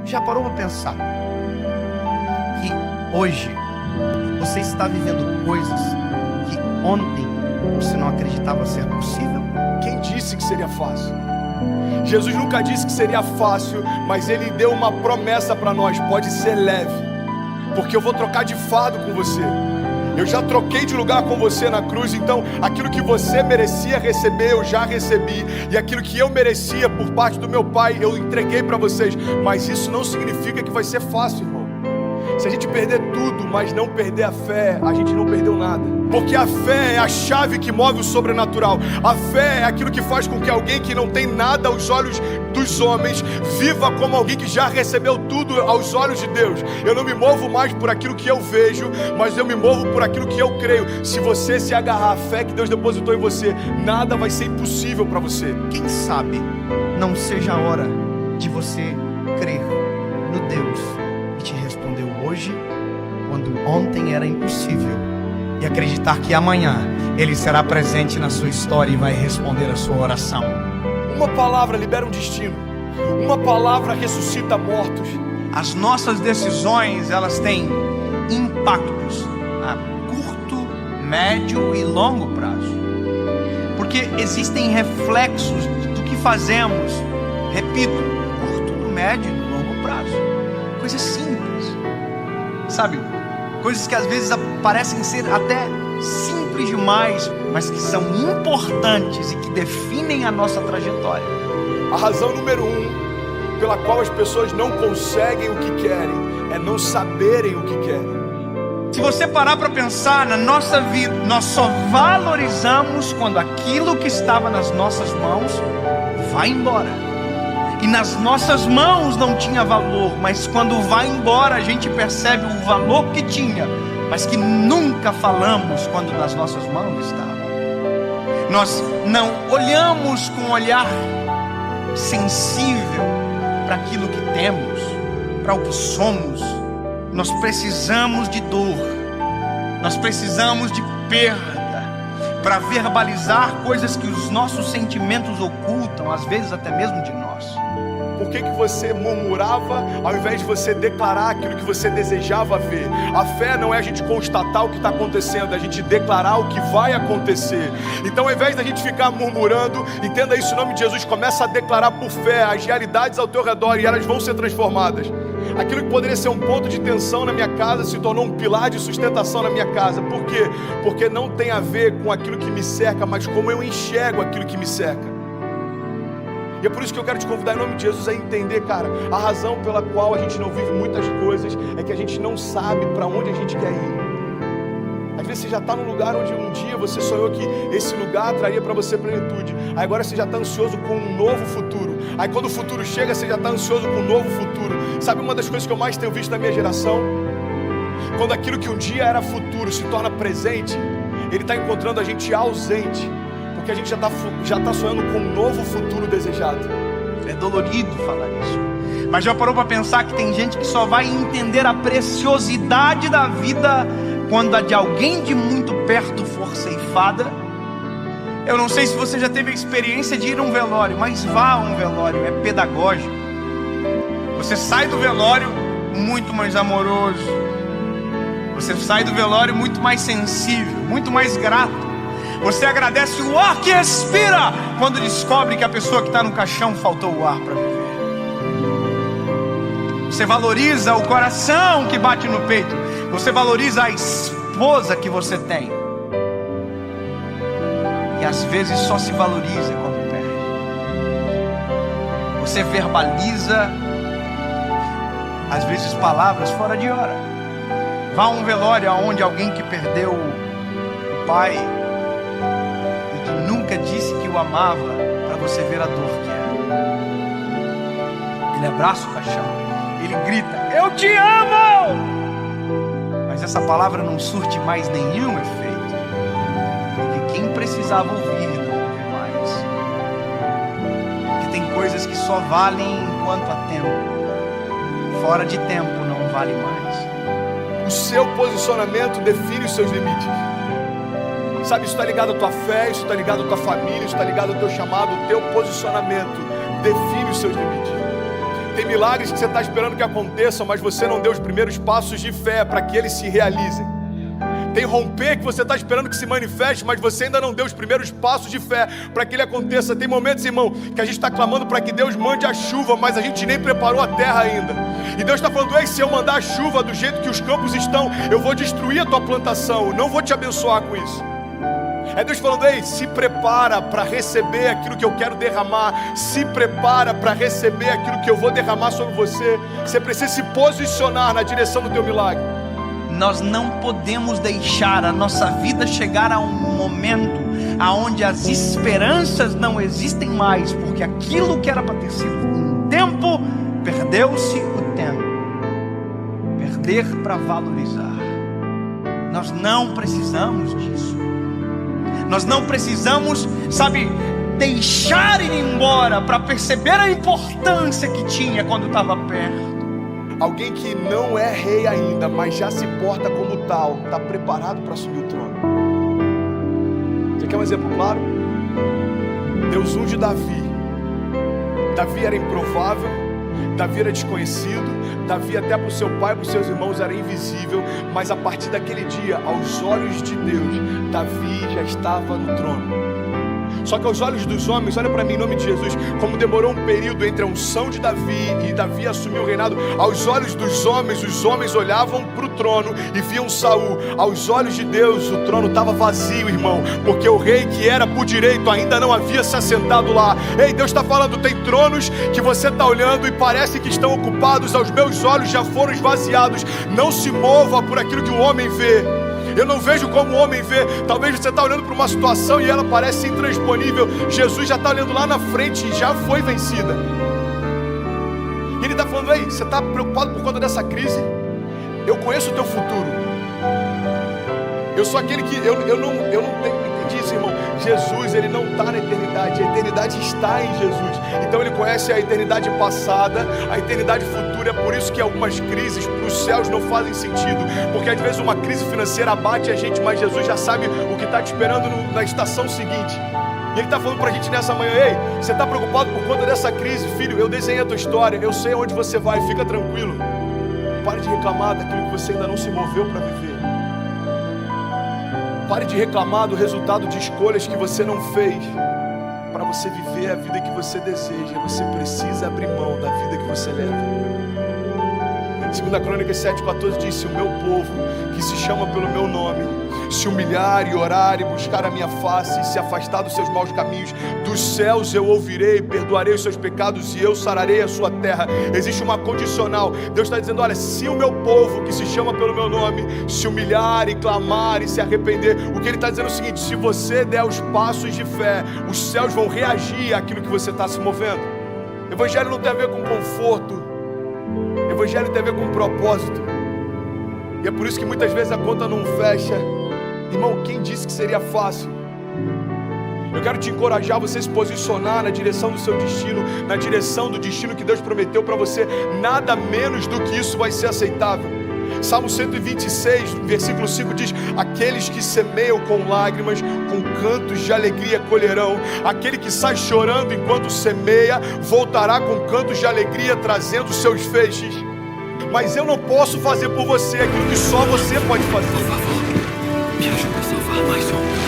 Já parou para pensar que hoje você está vivendo coisas que ontem você não acreditava ser possível? Quem disse que seria fácil? Jesus nunca disse que seria fácil, mas Ele deu uma promessa para nós: pode ser leve, porque eu vou trocar de fardo com você. Eu já troquei de lugar com você na cruz, então aquilo que você merecia receber, eu já recebi. E aquilo que eu merecia por parte do meu Pai, eu entreguei para vocês. Mas isso não significa que vai ser fácil, irmão. Se a gente perder tudo, mas não perder a fé, a gente não perdeu nada. Porque a fé é a chave que move o sobrenatural. A fé é aquilo que faz com que alguém que não tem nada aos olhos dos homens viva como alguém que já recebeu tudo aos olhos de Deus. Eu não me movo mais por aquilo que eu vejo, mas eu me movo por aquilo que eu creio. Se você se agarrar à fé que Deus depositou em você, nada vai ser impossível para você. Quem sabe não seja a hora de você crer no Deus que te respondeu hoje, quando ontem era impossível, e acreditar que amanhã Ele será presente na sua história e vai responder a sua oração. Uma palavra libera um destino. Uma palavra ressuscita mortos. As nossas decisões, elas têm impactos a curto, médio e longo prazo. Porque existem reflexos do que fazemos, repito, no curto, no médio e no longo prazo. Coisas simples, sabe? Coisas que às vezes parecem ser até simples demais, mas que são importantes e que definem a nossa trajetória. A razão número 1 pela qual as pessoas não conseguem o que querem é não saberem o que querem. Se você parar para pensar na nossa vida, nós só valorizamos quando aquilo que estava nas nossas mãos vai embora. E nas nossas mãos não tinha valor, mas quando vai embora a gente percebe o valor que tinha, mas que nunca falamos quando nas nossas mãos estava. Nós não olhamos com um olhar sensível para aquilo que temos, para o que somos. Nós precisamos de dor, nós precisamos de perda para verbalizar coisas que os nossos sentimentos ocultam, às vezes até mesmo de nós. Por que você murmurava ao invés de você declarar aquilo que você desejava ver? A fé não é a gente constatar o que está acontecendo, é a gente declarar o que vai acontecer. Então, ao invés da gente ficar murmurando, entenda isso em nome de Jesus, começa a declarar por fé as realidades ao teu redor e elas vão ser transformadas. Aquilo que poderia ser um ponto de tensão na minha casa se tornou um pilar de sustentação na minha casa. Por quê? Porque não tem a ver com aquilo que me cerca, mas como eu enxergo aquilo que me cerca. E é por isso que eu quero te convidar em nome de Jesus a entender, cara, a razão pela qual a gente não vive muitas coisas é que a gente não sabe para onde a gente quer ir. Às vezes você já está num lugar onde um dia você sonhou que esse lugar traria para você plenitude. Aí agora você já está ansioso com um novo futuro. Aí quando o futuro chega, você já está ansioso com um novo futuro. Sabe uma das coisas que eu mais tenho visto na minha geração? Quando aquilo que um dia era futuro se torna presente, ele está encontrando a gente ausente. Porque a gente já tá sonhando com um novo futuro desejado. É dolorido falar isso, mas já parou para pensar que tem gente que só vai entender a preciosidade da vida quando a de alguém de muito perto for ceifada? Eu não sei se você já teve a experiência de ir a um velório, mas vá a um velório, é pedagógico. Você sai do velório muito mais amoroso, você sai do velório muito mais sensível, muito mais grato. Você agradece o ar que respira quando descobre que a pessoa que está no caixão faltou o ar para viver. Você valoriza o coração que bate no peito. Você valoriza a esposa que você tem. E às vezes só se valoriza quando perde. Você verbaliza, às vezes, palavras fora de hora. Vá a um velório onde alguém que perdeu o pai nunca disse que o amava, para você ver a dor que é. Ele abraça o caixão, ele grita: eu te amo! Mas essa palavra não surte mais nenhum efeito, porque quem precisava ouvir não ouve mais. Porque tem coisas que só valem enquanto há tempo, fora de tempo não vale mais. O seu posicionamento define os seus limites. Sabe, isso está ligado à tua fé, isso está ligado à tua família, isso está ligado ao teu chamado. O teu posicionamento define os seus limites. Tem milagres que você está esperando que aconteçam, mas você não deu os primeiros passos de fé para que eles se realizem. Tem romper que você está esperando que se manifeste, mas você ainda não deu os primeiros passos de fé para que ele aconteça. Tem momentos, irmão, que a gente está clamando para que Deus mande a chuva, mas a gente nem preparou a terra ainda. E Deus está falando: ei, se eu mandar a chuva do jeito que os campos estão, eu vou destruir a tua plantação, eu não vou te abençoar com isso. É Deus falando: ei, se prepara para receber aquilo que eu quero derramar. Se prepara para receber aquilo que eu vou derramar sobre você. Você precisa se posicionar na direção do teu milagre. Nós não podemos deixar a nossa vida chegar a um momento onde as esperanças não existem mais, porque aquilo que era para ter sido um tempo, perdeu-se o tempo. Perder para valorizar. Nós não precisamos disso. Nós não precisamos, deixar ir embora para perceber a importância que tinha quando estava perto. Alguém que não é rei ainda, mas já se porta como tal, está preparado para assumir o trono. Você quer um exemplo claro? Deus unge Davi. Davi era improvável, Davi era desconhecido, Davi até para o seu pai e para os seus irmãos era invisível, mas a partir daquele dia, aos olhos de Deus, Davi já estava no trono. Só que aos olhos dos homens, olha para mim em nome de Jesus, como demorou um período entre a unção de Davi e Davi assumir o reinado. Aos olhos dos homens, os homens olhavam para o trono e viam Saul. Aos olhos de Deus, o trono estava vazio, irmão, porque o rei que era por direito ainda não havia se assentado lá. Ei, Deus está falando: tem tronos que você está olhando e parece que estão ocupados, aos meus olhos já foram esvaziados. Não se mova por aquilo que o homem vê. Eu não vejo como o homem vê. Talvez você está olhando para uma situação e ela parece intransponível. Jesus já está olhando lá na frente e já foi vencida. E Ele está falando: ei, você está preocupado por conta dessa crise? Eu conheço o teu futuro. Eu sou aquele que eu não entendi isso, irmão. Jesus, Ele não está na eternidade, a eternidade está em Jesus. Então Ele conhece a eternidade passada, a eternidade futura. É por isso que algumas crises para os céus não fazem sentido, porque às vezes uma crise financeira abate a gente, mas Jesus já sabe o que está te esperando na estação seguinte. E Ele está falando para a gente nessa manhã: ei, você está preocupado por conta dessa crise? Filho, eu desenhei a tua história, eu sei aonde você vai, fica tranquilo. Pare de reclamar daquilo que você ainda não se moveu para viver. Pare de reclamar do resultado de escolhas que você não fez. Para você viver a vida que você deseja, você precisa abrir mão da vida que você leva. 2 Crônicas 7,14 diz: se o meu povo, que se chama pelo meu nome, se humilhar e orar e buscar a minha face, e se afastar dos seus maus caminhos, dos céus eu ouvirei, perdoarei os seus pecados e eu sararei a sua terra. Existe uma condicional. Deus está dizendo: olha, se o meu povo, que se chama pelo meu nome, se humilhar e clamar e se arrepender, o que Ele está dizendo é o seguinte: se você der os passos de fé, os céus vão reagir àquilo que você está se movendo. Evangelho não tem a ver com conforto, Evangelho tem a ver com propósito. E é por isso que muitas vezes a conta não fecha. Irmão, quem disse que seria fácil? Eu quero te encorajar a você se posicionar na direção do seu destino, na direção do destino que Deus prometeu para você. Nada menos do que isso vai ser aceitável. Salmo 126, versículo 5 diz: aqueles que semeiam com lágrimas, com cantos de alegria colherão. Aquele que sai chorando enquanto semeia, voltará com cantos de alegria, trazendo seus feixes. Mas eu não posso fazer por você aquilo que só você pode fazer. Por favor, me ajuda a salvar mais um.